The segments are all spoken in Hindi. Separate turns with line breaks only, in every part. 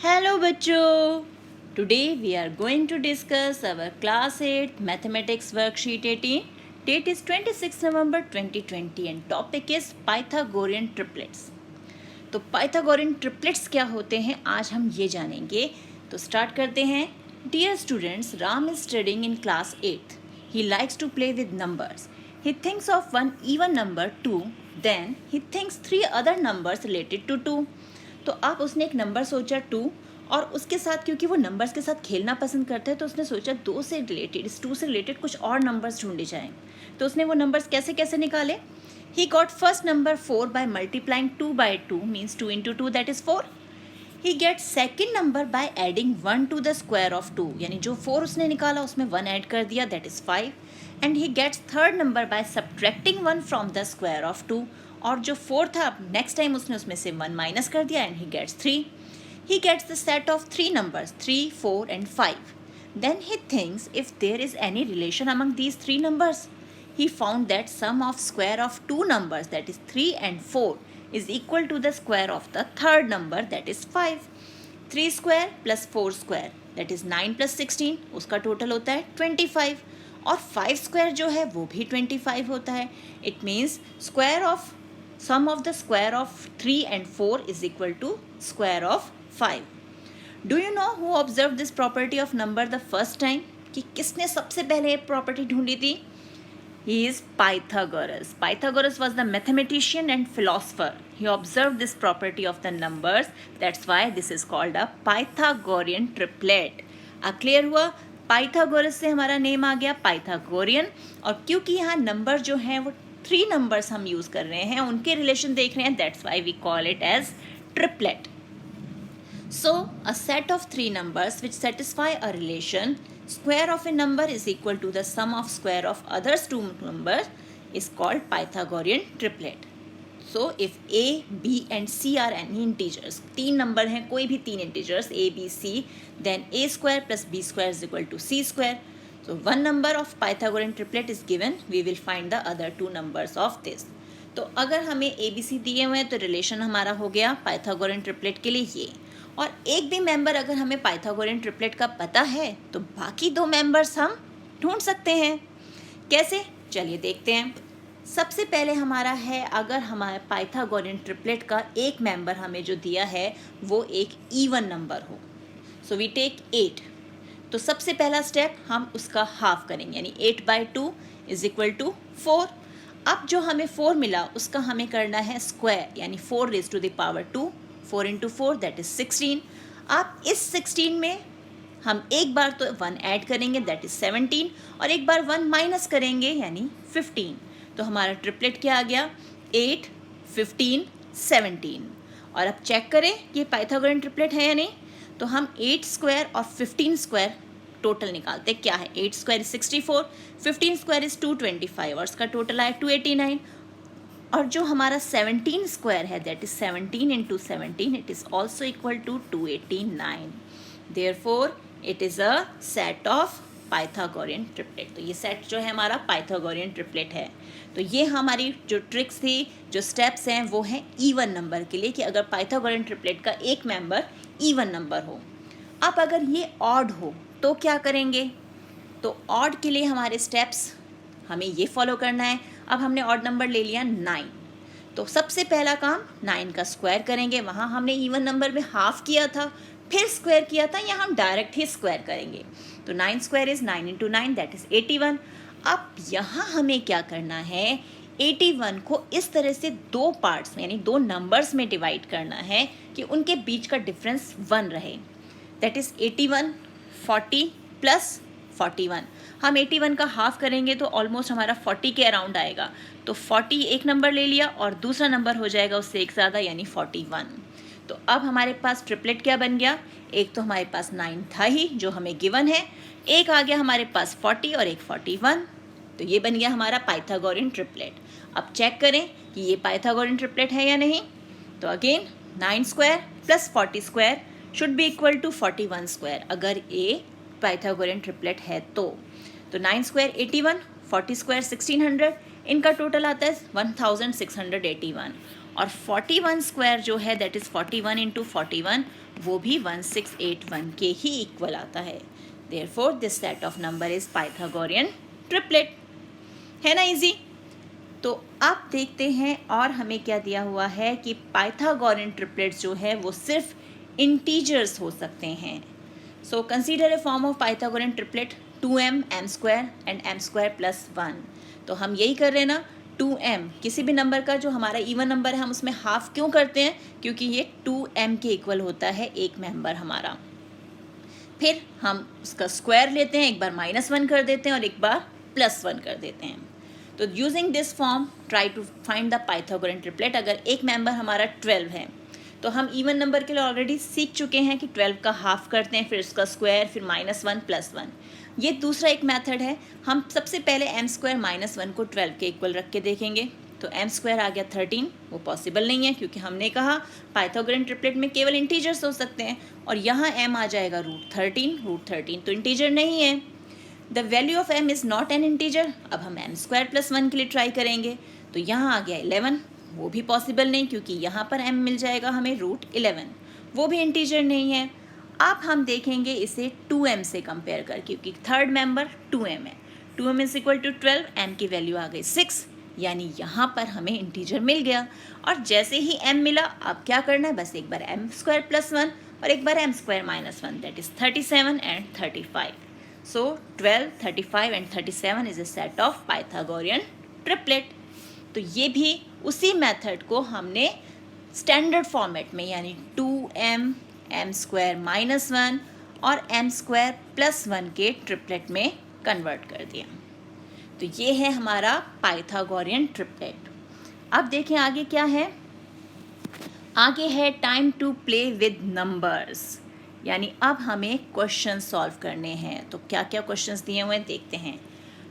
Hello बच्चों, today we are going to discuss our class 8 mathematics worksheet 18. Date is 26 November 2020 and topic is Pythagorean triplets. तो पाइथागोरियन ट्रिपलेट्स क्या होते हैं आज हम ये जानेंगे. तो स्टार्ट करते हैं. Dear students, Ram is studying in class 8th. He likes to play with numbers. He thinks of one even number 2, then he thinks 3 other numbers related to 2. तो अब उसने एक नंबर सोचा 2 और उसके साथ क्योंकि वो नंबर्स के साथ खेलना पसंद करता है तो उसने सोचा 2 से रिलेटेड इस 2 से रिलेटेड कुछ और नंबर्स ढूंढे जाएं. तो उसने वो नंबर्स कैसे कैसे निकाले. He got first number 4 by multiplying 2 by 2 means 2 into 2 that is 4. He gets second number by adding 1 to the square of 2 यानी जो 4 उसने निकाला उसमें 1 ऐड कर दिया that is 5. And he gets third number by subtracting 1 from the square of 2 और जो 4 था नेक्स्ट टाइम उसने उसमें से 1 माइनस कर दिया and he gets 3. He gets the set of 3 numbers 3, 4 and 5. Then he thinks if there is any relation among these 3 numbers. He found that sum of square of 2 numbers that is 3 and 4 is equal to the square of the third number that is 5. 3 square plus 4 square that is 9 plus 16 उसका टोटल होता है 25 और 5 square जो है वो भी 25 होता है. It means square of sum of the square of 3 and 4 is equal to square of 5. Do you know who observed this property of number the first time? कि किसने सबसे पहले ये प्रॉपर्टी ढूंढी थी. He is Pythagoras. Pythagoras was the mathematician and philosopher. He observed this property of the numbers. That's why this is called a Pythagorean triplet. Clear हुआ. पाइथागोरस से हमारा नेम आ गया पाइथागोरियन और क्योंकि यहाँ नंबर जो हैं वो 3 नंबर्स हम यूज़ कर रहे हैं उनके रिलेशन देख रहे हैं that's why we call it as triplet. So, a set of 3 numbers which satisfy a relation, square of a number is equal to the sum of square of others 2 numbers is called Pythagorean triplet. So, if A, B and C are any integers, 3 number हैं कोई भी 3 integers A, B, C, then A square plus B square is equal to C square. So, one number of Pythagorean triplet is given, we will find the other 2 numbers of this. तो अगर हमें ए बी सी दिए हुए हैं तो रिलेशन हमारा हो गया पाइथागोरियन ट्रिपलेट के लिए ये. और एक भी मेंबर अगर हमें पाइथागोरियन ट्रिपलेट का पता है तो बाकी 2 मेंबर्स हम ढूंढ सकते हैं. कैसे, चलिए देखते हैं. सबसे पहले हमारा है अगर हमारे पाइथागोरियन ट्रिपलेट का एक मेंबर हमें जो दिया है वो एक इवन नंबर हो. So we take 8. तो सबसे पहला स्टेप हम उसका हाफ करेंगे यानी 8/2 इज इक्वल टू 4. अब जो हमें 4 मिला उसका हमें करना है स्क्वायर यानी 4 raise to the power 2. 4 into 4 that is 16. अब इस 16 में हम एक बार तो 1 ऐड करेंगे दैट इज 17 और एक बार 1 माइनस करेंगे यानी 15. तो हमारा ट्रिपलेट क्या आ गया 8, 15, 17. और अब चेक करें कि पाइथागोरियन ट्रिपलेट है या नहीं. तो हम 8 स्क्वायर और 15 स्क्वायर टोटल निकालते क्या है. 8 स्क्वायर इज 64, 15 स्क्वायर इज 225 और इसका टोटल आया 289. और जो हमारा 17 स्क्वायर है that is 17 into 17 it is also equal to 289. Therefore it is a set of Pythagorean triplet. तो ये सेट जो है हमारा पाइथागोरियन ट्रिपलेट है. तो ये हमारी जो ट्रिक्स थी जो स्टेप्स हैं वो हैं इवन नंबर के लिए कि अगर पाइथागोरियन ट्रिपलेट का एक मेंबर इवन नंबर हो. अब अगर ये ऑड हो तो क्या करेंगे. तो ऑड के लिए हमारे स्टेप्स हमें ये फॉलो करना है. अब हमने ऑड नंबर ले लिया 9. तो सबसे पहला काम 9 का स्क्वायर करेंगे. वहाँ हमने इवन नंबर में हाफ किया था फिर स्क्वायर किया था, यहाँ हम डायरेक्ट ही स्क्वायर करेंगे. तो 9 square is 9 into 9 that is 81. अब यहाँ हमें क्या करना है 81 को इस तरह से 2 पार्ट्स में यानी 2 नंबर्स में डिवाइड करना है कि उनके बीच का डिफरेंस 1 रहे. That is 81, 40 plus 41. हम 81 का हाफ करेंगे तो ऑलमोस्ट हमारा 40 के अराउंड आएगा. तो 40 एक नंबर ले लिया और दूसरा नंबर हो जाएगा उससे एक ज़्यादा यानी 41. तो अब हमारे पास ट्रिपलेट क्या बन गया. एक तो हमारे पास 9 था ही जो हमें गिवन है, एक आ गया हमारे पास 40 और एक 41. तो ये बन गया हमारा पाइथागोरियन ट्रिपलेट. अब चेक करें कि ये पाइथागोरियन ट्रिपलेट है या नहीं. तो again 9 square plus 40 square should be equal to 41 square अगर ए पाइथागोरियन ट्रिपलेट है तो. 9 स्क्वायर 81, 40 स्क्वायर 1600, इनका टोटल आता है 1681. और 41 स्क्वायर जो है दैट इज़ 41 into 41 वो भी 1681 के ही इक्वल आता है। Therefore this set of number is Pythagorean triplet. है ना इजी। तो अब देखते हैं और हमें क्या दिया हुआ है कि पाइथागोरियन ट्रिपलेट्स जो है वो सिर्फ इंटीजर्स हो सकते हैं। So consider a form of Pythagorean triplet 2m m square and m square plus 1। तो हम यही कर रहे हैं ना, 2m किसी भी नंबर का जो हमारा इवन नंबर है हम उसमें हाफ क्यों करते हैं, क्योंकि ये 2m के इक्वल होता है एक मेंबर हमारा। फिर हम उसका स्क्वायर लेते हैं, एक बार -1 कर देते हैं और एक बार +1 कर देते हैं। तो using this form try to find the Pythagorean triplet. अगर एक मेंबर हमारा 12 है तो हम इवन नंबर के लिए ऑलरेडी सीख चुके हैं कि 12 का हाफ करते हैं, फिर उसका स्क्वायर, फिर -1 +1। ये दूसरा एक मेथड है। हम सबसे पहले m स्क्वायर -1 को 12 के इक्वल रख के देखेंगे। तो m स्क्वायर आ गया 13, वो पॉसिबल नहीं है क्योंकि हमने कहा पाइथागोरियन ट्रिपलेट में केवल इंटीजर्स हो सकते हैं, और यहाँ m आ जाएगा √13 तो इंटीजर नहीं है। The value of m is not an integer. अब हम m स्क्वायर +1 के लिए ट्राई करेंगे। तो यहाँ आ गया 11, वो भी पॉसिबल नहीं क्योंकि यहाँ पर m मिल जाएगा हमें √11, वो भी इंटीजर नहीं है। अब हम देखेंगे इसे 2m से कंपेयर कर, क्योंकि थर्ड मेंबर 2m है। 2m is equal to 12, m की वैल्यू आ गई 6, यानी यहाँ पर हमें इंटीजर मिल गया। और जैसे ही m मिला, अब क्या करना है, बस एक बार m स्क्वायर +1 और एक बार m square -1, that is 37 and 35। So 12, 35 and 37 is a set of Pythagorean triplet। तो ये भी उसी मेथड को हमने स्टैंडर्ड फॉर्मेट में यानी 2m m स्क्वायर -1 और m स्क्वायर +1 के ट्रिपलेट में कन्वर्ट कर दिया। तो ये है हमारा पाइथागोरियन ट्रिपलेट। अब देखें आगे क्या है। आगे है time to play with numbers, यानी अब हमें क्वेश्चन सॉल्व करने हैं। तो क्या क्या क्वेश्चंस दिए हुए हैं देखते हैं।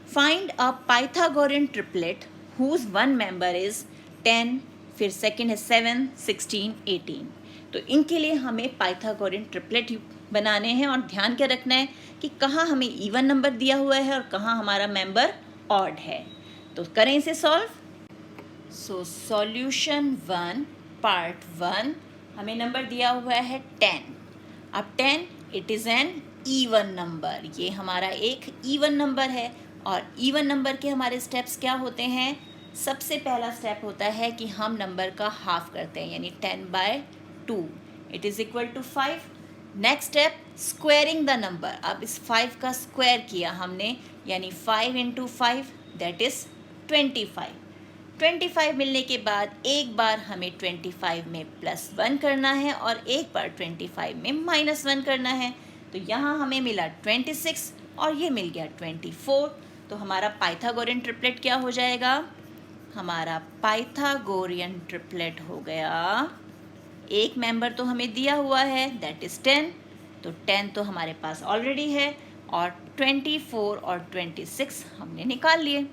Find a Pythagorean triplet whose one member is 10, फिर सेकंड है 7, 16, 18। तो इनके लिए हमें पाइथागोरियन ट्रिपलेट बनाने हैं, और ध्यान क्या रखना है कि कहाँ हमें इवन नंबर दिया हुआ है और कहाँ हमारा मेंबर ऑड है। तो करें इसे सॉल्व। सो सॉल्यूशन 1 पार्ट 1, हमें नंबर दिया हुआ है 10। अब 10 it is an even number, ये हमारा एक इवन नंबर है। और इवन नंबर के हमारे स्टेप्स क्या होते हैं। सबसे पहला स्टेप होता है कि हम नंबर का हाफ करते हैं, यानी 10/2 it is equal to 5। Next step squaring the number. अब इस 5 का स्क्वायर किया हमने, यानी 5 × 5 दैट इज़ 25। 25 मिलने के बाद एक बार हमें 25 में +1 करना है और एक बार 25 में -1 करना है। तो यहाँ हमें मिला 26 और ये मिल गया 24। तो हमारा पाइथागोरियन ट्रिपलेट क्या हो जाएगा। हमारा पाइथागोरियन ट्रिपलेट हो गया, एक मेंबर तो हमें दिया हुआ है दैट इज़ 10। तो 10 तो हमारे पास ऑलरेडी है, और 24 और 26 हमने निकाल लिए।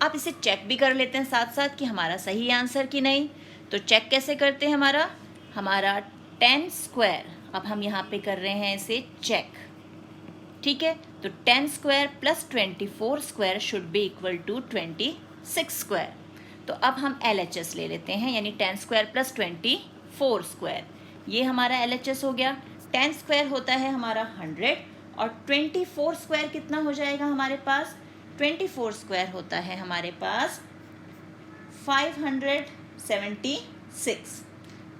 आप इसे चेक भी कर लेते हैं साथ साथ कि हमारा सही आंसर कि नहीं। तो चेक कैसे करते हैं, हमारा 10 स्क्वायर, अब हम यहाँ पे कर रहे हैं इसे चेक, ठीक है। तो 10 square + 24 square should be equal to 26 square. तो अब हम LHS ले लेते हैं, यानी 10 स्क्वायर + 24 स्क्वायर, ये हमारा LHS हो गया। 10 स्क्वायर होता है हमारा 100, और 24 स्क्वायर कितना हो जाएगा हमारे पास। 24 स्क्वायर होता है हमारे पास 576।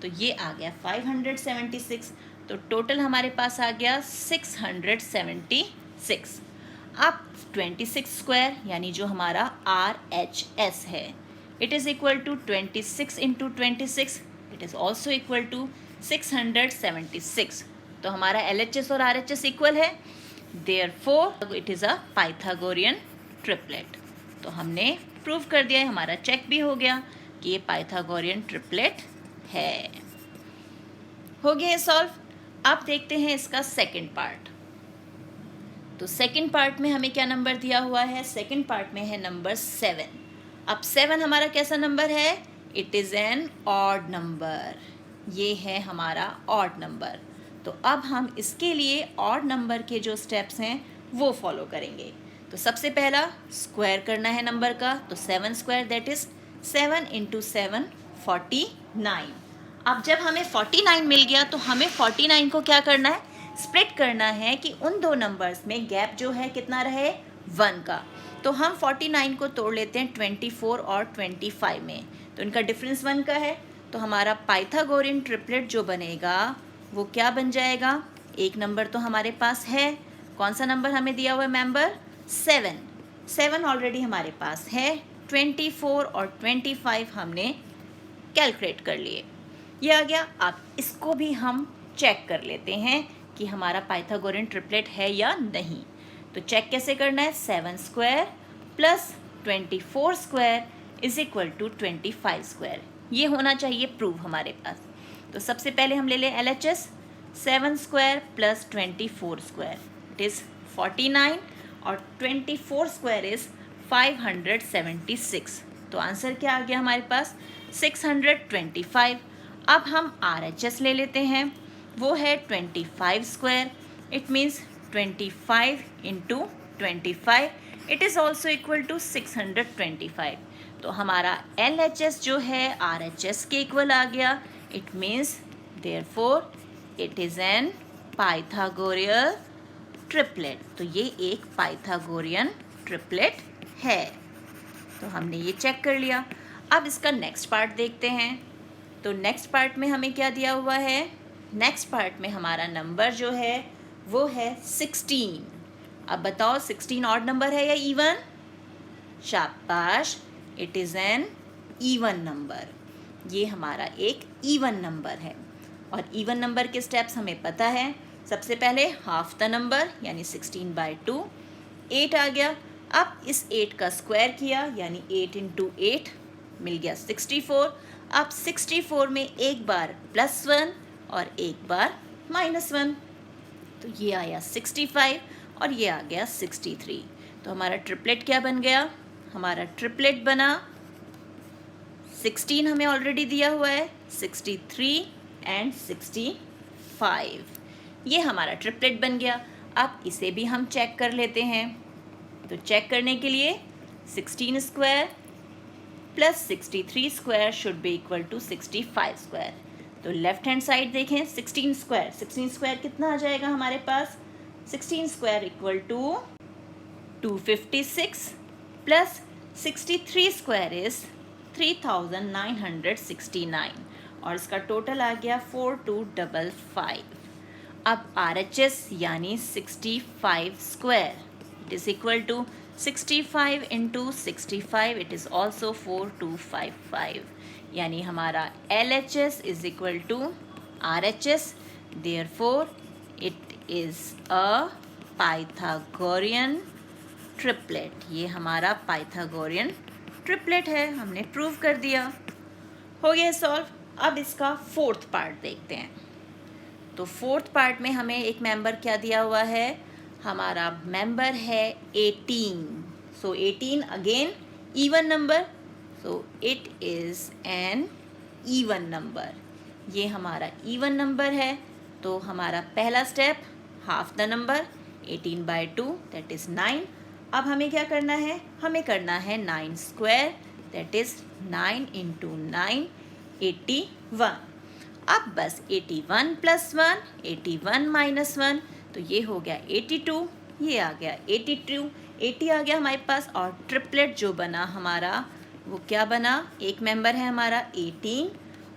तो ये आ गया 576। तो टोटल हमारे पास आ गया 676। अब 26 स्क्वायर यानी जो हमारा RHS है, it is equal to 26 × 26, it is also equal to 676। तो हमारा LHS और RHS इक्वल है, therefore it is a Pythagorean triplet. तो हमने प्रूव कर दिया है, हमारा चेक भी हो गया कि ये पाइथागोरियन ट्रिपलेट है। हो गया सॉल्व। अब देखते हैं इसका सेकंड पार्ट। तो सेकंड पार्ट में हमें क्या नंबर दिया हुआ है। सेकंड पार्ट में है नंबर 7। अब 7 हमारा कैसा नंबर है, it is an odd number, ये है हमारा ऑड नंबर। तो अब हम इसके लिए ऑड नंबर के जो स्टेप्स हैं वो फॉलो करेंगे। तो सबसे पहला स्क्वायर करना है नंबर का। तो 7 स्क्वायर दैट इज़ 7 × 7 49। अब जब हमें 49 मिल गया तो हमें 49 को क्या करना है, स्प्लिट करना है कि उन दो नंबर्स में गैप जो है कितना रहे, 1 का। तो हम 49 को तोड़ लेते हैं 24 और 25 में, तो इनका डिफरेंस 1 का है। तो हमारा पाइथागोरियन ट्रिपलेट जो बनेगा वो क्या बन जाएगा, एक नंबर तो हमारे पास है, कौन सा नंबर हमें दिया हुआ है मेंबर, 7 ऑलरेडी हमारे पास है, 24 और 25 हमने कैलकुलेट कर लिए, ये आ गया। अब इसको भी हम चेक कर लेते हैं कि हमारा पाइथागोरियन ट्रिपलेट है या नहीं। तो चेक कैसे करना है, 7 square plus 24 square is equal to 25 square, ये होना चाहिए प्रूफ हमारे पास। तो सबसे पहले हम ले लें LHS, 7 square plus 24 square it is 49 और 24 स्क्वायर इज़ 576। तो आंसर क्या आ गया हमारे पास, 625। अब हम RHS ले लेते हैं, वो है 25 square, it means 25 into 25 it is also equal to 625। तो हमारा LHS जो है RHS के इक्वल आ गया, it means therefore it is an Pythagorean triplet. तो ये एक पाइथागोरियन ट्रिपलेट है, तो हमने ये चेक कर लिया। अब इसका नेक्स्ट पार्ट देखते हैं। तो नेक्स्ट पार्ट में हमें क्या दिया हुआ है, नेक्स्ट पार्ट में हमारा नंबर जो है वो है 16। अब बताओ 16 ऑड नंबर है या इवन, शाबाश, it is an even number, ये हमारा एक इवन नंबर है। और इवन नंबर के स्टेप्स हमें पता है, सबसे पहले हाफ द नंबर यानी 16/2, 8 आ गया। अब इस 8 का स्क्वायर किया यानी 8 इंटू 8 मिल गया 64। अब 64 में एक बार +1 और एक बार -1, तो ये आया 65 और ये आ गया 63। तो हमारा ट्रिपलेट क्या बन गया, हमारा ट्रिपलेट बना 16 हमें ऑलरेडी दिया हुआ है, 63 एंड 65, ये हमारा ट्रिपलेट बन गया। अब इसे भी हम चेक कर लेते हैं। तो चेक करने के लिए 16 square plus 63 square should be equal to 65 square. तो लेफ्ट हैंड साइड देखें, 16 स्क्वायर कितना आ जाएगा हमारे पास, 16 square equal to 256 plus 63 square is 3969 और इसका टोटल आ गया 4255। अब RHS यानी 65 square it is equal to 65 into 65 it is also 4255, यानी हमारा LHS is equal to RHS, therefore it is a Pythagorean triplet. ये हमारा पाइथागोरियन ट्रिपलेट है, हमने प्रूव कर दिया, हो गया सॉल्व। अब इसका फोर्थ पार्ट देखते हैं। तो फोर्थ पार्ट में हमें एक मेंबर क्या दिया हुआ है, हमारा मेंबर है 18। सो 18 again even number, so it is an even number, ये हमारा इवन नंबर है। तो हमारा पहला step half the number 18/2 that is 9। अब हमें क्या करना है, हमें करना है 9 स्क्वायर दैट इज़ 9 इंटू 9 81। अब बस 81 + 1 81 - 1, तो ये हो गया 82, ये आ गया 82, 80 आ गया हमारे पास। और ट्रिपलेट जो बना हमारा वो क्या बना, एक मेंबर है हमारा 18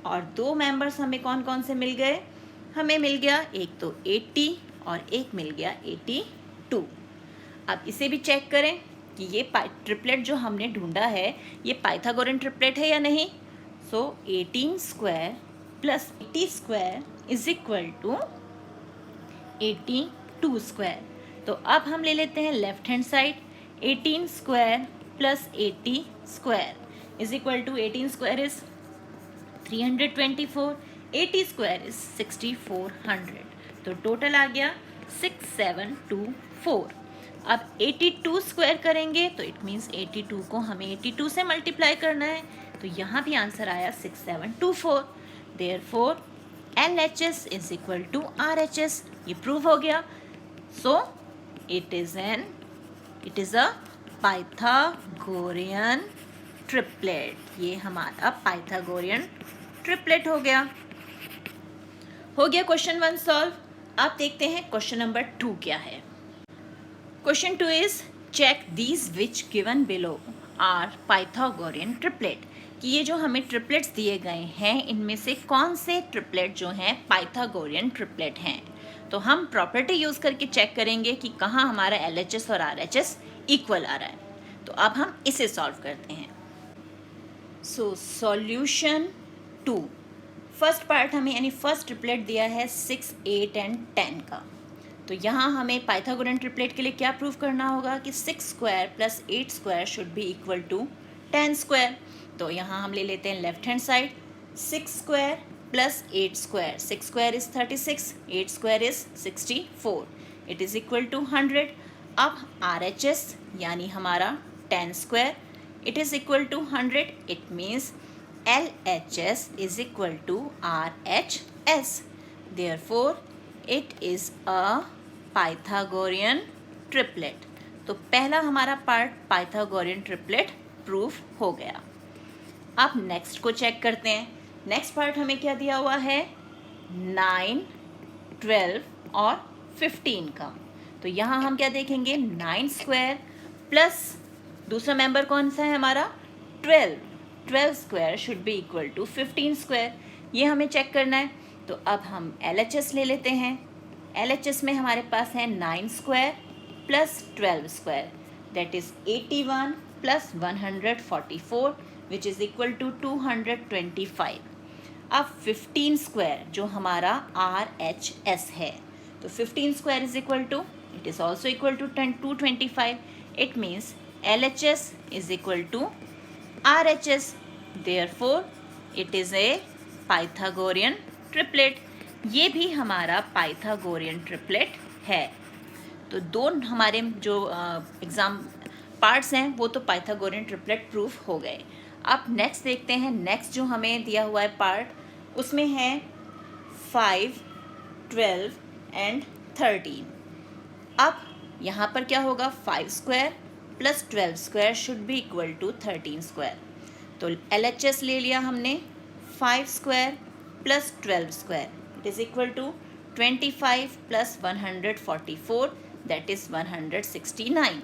और दो मेंबर्स हमें कौन कौन से मिल गए, हमें मिल गया एक तो 80 और एक मिल गया 82। अब इसे भी चेक करें कि ये ट्रिपलेट जो हमने ढूंढा है ये पाइथागोरियन ट्रिपलेट है या नहीं। So 18 square plus 80 square is equal to 82 square. तो अब हम ले लेते हैं left hand side, 18 square plus 80 square is equal to 18 square is 324, 80 square is 6400। तो टोटल आ गया 6724। अब 82 स्क्वायर करेंगे तो इट मीन्स 82 को हमें 82 से मल्टीप्लाई करना है, तो यहाँ भी आंसर आया 6724। Therefore LHS is equal to RHS, ये प्रूव हो गया। So it is a Pythagorean triplet, ये हमारा पाइथागोरियन ट्रिपलेट हो गया। हो गया क्वेश्चन 1 सॉल्व। अब देखते हैं क्वेश्चन नंबर 2 क्या है। Question 2 is check these which given below are Pythagorean triplet, कि ये जो हमें ट्रिपलेट्स दिए गए हैं इनमें से कौन से ट्रिपलेट जो हैं पाइथागोरियन ट्रिपलेट हैं। तो हम प्रॉपर्टी यूज़ करके चेक करेंगे कि कहाँ हमारा LHS और RHS इक्वल आ रहा है। तो अब हम इसे सॉल्व करते हैं। सो सॉल्यूशन 2, फर्स्ट पार्ट हमें यानी फर्स्ट ट्रिपलेट दिया है 6, 8 एंड 10 का। तो यहाँ हमें पाइथागोरियन ट्रिपलेट के लिए क्या प्रूव करना होगा कि 6 square plus 8 square should be equal to 10 square. तो यहाँ हम ले लेते हैं left hand side, 6 square plus 8 square, 6 square is 36, 8 square is 64, it is equal to 100। अब RHS यानी हमारा 10 square, it is equal to 100, it means LHS is equal to RHS. Therefore, it is a Pythagorean triplet. तो पहला हमारा पार्ट पाइथागोरियन ट्रिपलेट प्रूफ हो गया। अब नेक्स्ट को चेक करते हैं। नेक्स्ट पार्ट हमें क्या दिया हुआ है 9, 12 और 15 का। तो यहाँ हम क्या देखेंगे 9 स्क्वायर प्लस दूसरा मेंबर कौन सा है हमारा 12 square should be equal to 15 square, ये हमें चेक करना है। तो अब हम LHS ले लेते हैं। LHS में हमारे पास है 9 square plus 12 square, that is 81 plus 144 which is equal to 225। अब 15 स्क्वायर जो हमारा RHS है, तो 15 square is equal to, it is also equal to 225, it means LHS is equal to RHS, therefore it is a Pythagorean triplet। ये भी हमारा पाइथागोरियन ट्रिपलेट है। तो दो हमारे जो एग्ज़ाम पार्ट्स हैं वो तो पाइथागोरियन ट्रिपलेट प्रूफ हो गए। अब नेक्स्ट देखते हैं। नेक्स्ट जो हमें दिया हुआ है पार्ट, उसमें है 5, 12 एंड 13। अब यहाँ पर क्या होगा 5 square plus 12 square should be equal to 13 square. तो LHS ले लिया हमने 5 square plus 12 square, it is equal to 25 plus 144, that is 169।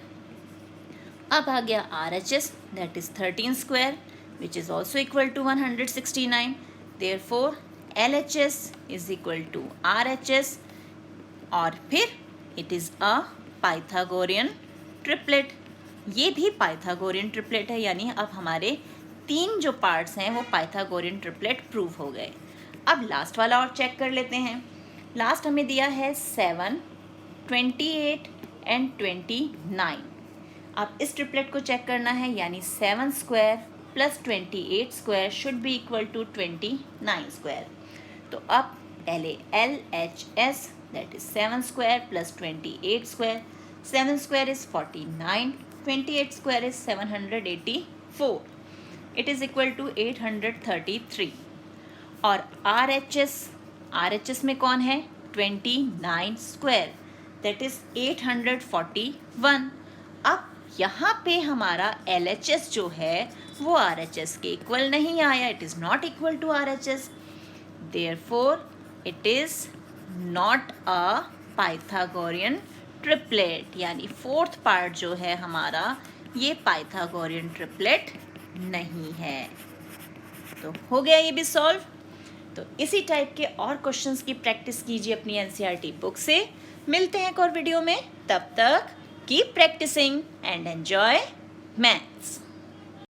अब आ गया RHS, that is 13 square which is also equal to 169, therefore LHS is equal to RHS, और फिर it is a Pythagorean triplet. ये भी पाइथागोरियन ट्रिपलेट है, यानी अब हमारे 3 जो पार्ट्स हैं वो पाइथागोरियन ट्रिपलेट प्रूव हो गए। अब लास्ट वाला और चेक कर लेते हैं। लास्ट हमें दिया है 7, 28 एंड 29। अब इस ट्रिपलेट को चेक करना है, यानी 7 square plus 28 square should be equal to 29 square. तो अब LHS that is 7 square plus 28 square, 7 square is 49, 28 square is 784, it is equal to 833। और RHS में कौन है 29 स्क्वायर, दैट इज़ 841। अब यहाँ पे हमारा LHS जो है वो RHS के इक्वल नहीं आया, it is not equal to RHS, therefore it is not a Pythagorean triplet, यानी फोर्थ पार्ट जो है हमारा ये पाइथागोरियन ट्रिपलेट नहीं है। तो हो गया ये भी सॉल्व। तो इसी टाइप के और क्वेश्चंस की प्रैक्टिस कीजिए अपनी NCERT बुक से। मिलते हैं एक और वीडियो में, तब तक keep practising and enjoy maths.